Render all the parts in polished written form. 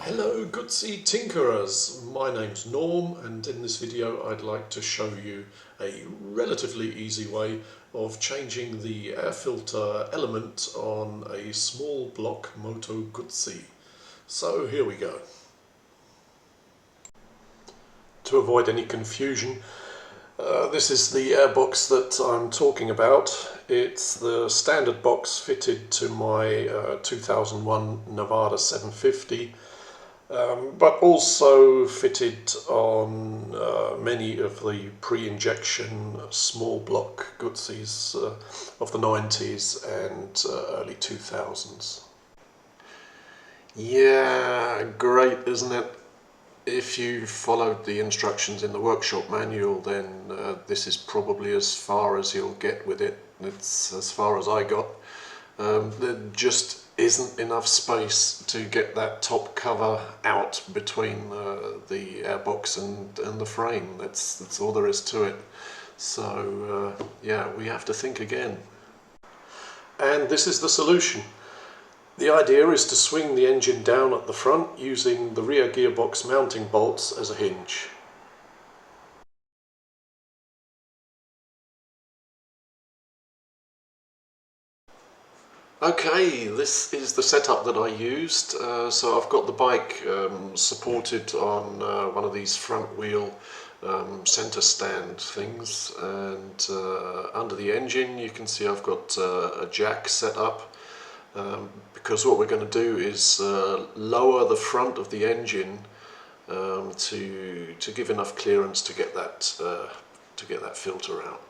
Hello Guzzi Tinkerers, my name's Norm, and in this video I'd like to show you a relatively easy way of changing the air filter element on a small block Moto Guzzi. So here we go. To avoid any confusion, this is the air box that I'm talking about. It's the standard box fitted to my 2001 Nevada 750. But also fitted on many of the pre-injection small block Guzzis of the 90s and early 2000s. Yeah, great, isn't it? If you followed the instructions in the workshop manual, then this is probably as far as you'll get with it. It's as far as I got. There just isn't enough space to get that top cover out between the airbox and the frame. That's all there is to it. So yeah, we have to think again. And this is the solution. The idea is to swing the engine down at the front using the rear gearbox mounting bolts as a hinge. Okay, this is the setup that I used. So I've got the bike supported on one of these front wheel center stand things, and under the engine you can see I've got a jack set up, because what we're going to do is lower the front of the engine to give enough clearance to get that filter out.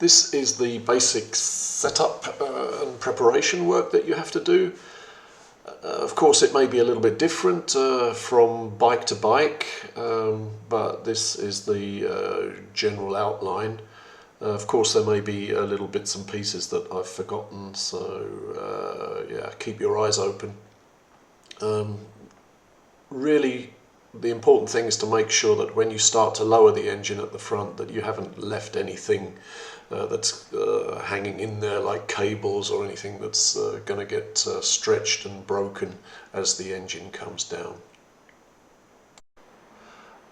This is the basic setup and preparation work that you have to do. Of course, it may be a little bit different from bike to bike, but this is the general outline. Of course, there may be little bits and pieces that I've forgotten, so yeah, keep your eyes open. Really, the important thing is to make sure that when you start to lower the engine at the front that you haven't left anything that's hanging in there, like cables or anything that's going to get stretched and broken as the engine comes down.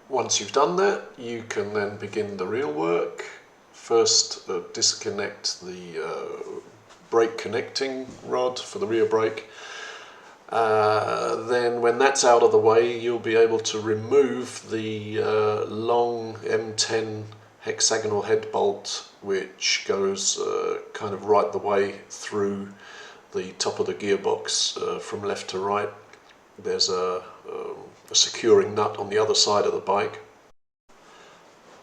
Once you've done that, you can then begin the real work. First, disconnect the brake connecting rod for the rear brake. Then when that's out of the way, you'll be able to remove the long M10 hexagonal head bolt, which goes kind of right the way through the top of the gearbox from left to right. There's a securing nut on the other side of the bike.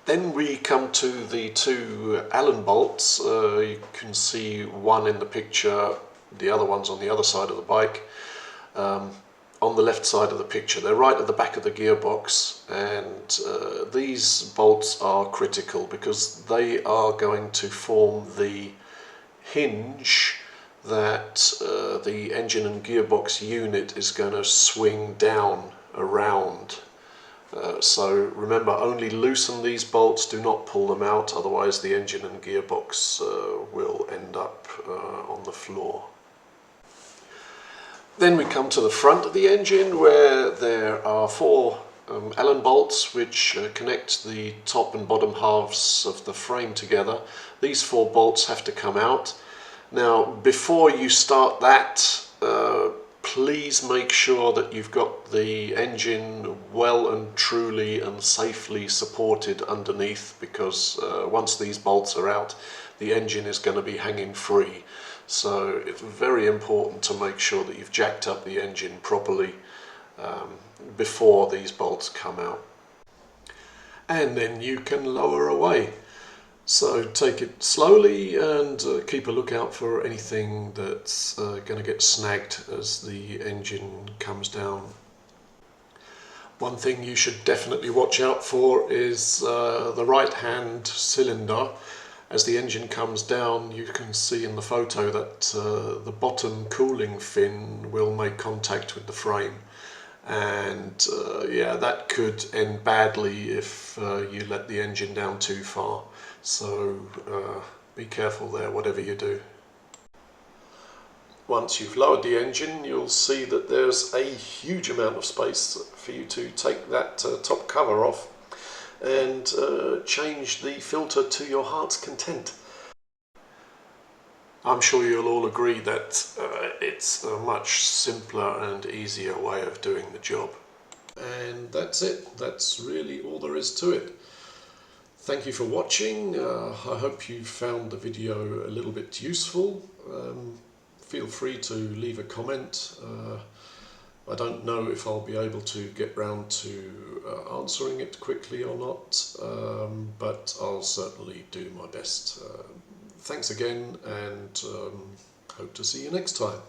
Then we come to the two Allen bolts. You can see one in the picture, the other one's on the other side of the bike. On the left side of the picture, they're right at the back of the gearbox, and these bolts are critical because they are going to form the hinge that the engine and gearbox unit is going to swing down around. So remember, only loosen these bolts, do not pull them out, otherwise the engine and gearbox will end up on the floor. Then we come to the front of the engine, where there are four Allen bolts which connect the top and bottom halves of the frame together. These four bolts have to come out. Now, before you start that, please make sure that you've got the engine well and truly and safely supported underneath, because once these bolts are out, the engine is going to be hanging free. So it's very important to make sure that you've jacked up the engine properly before these bolts come out. And then you can lower away. So take it slowly and keep a lookout for anything that's going to get snagged as the engine comes down. One thing you should definitely watch out for is the right hand cylinder. As the engine comes down, you can see in the photo that the bottom cooling fin will make contact with the frame, and yeah, that could end badly if you let the engine down too far. So Be careful there, whatever you do. Once you've lowered the engine, you'll see that there's a huge amount of space for you to take that top cover off and change the filter to your heart's content. I'm sure you'll all agree that it's a much simpler and easier way of doing the job. And that's it. That's really all there is to it. Thank you for watching. I hope you found the video a little bit useful. Feel free to leave a comment. I don't know if I'll be able to get round to answering it quickly or not, but I'll certainly do my best. Thanks again, and hope to see you next time.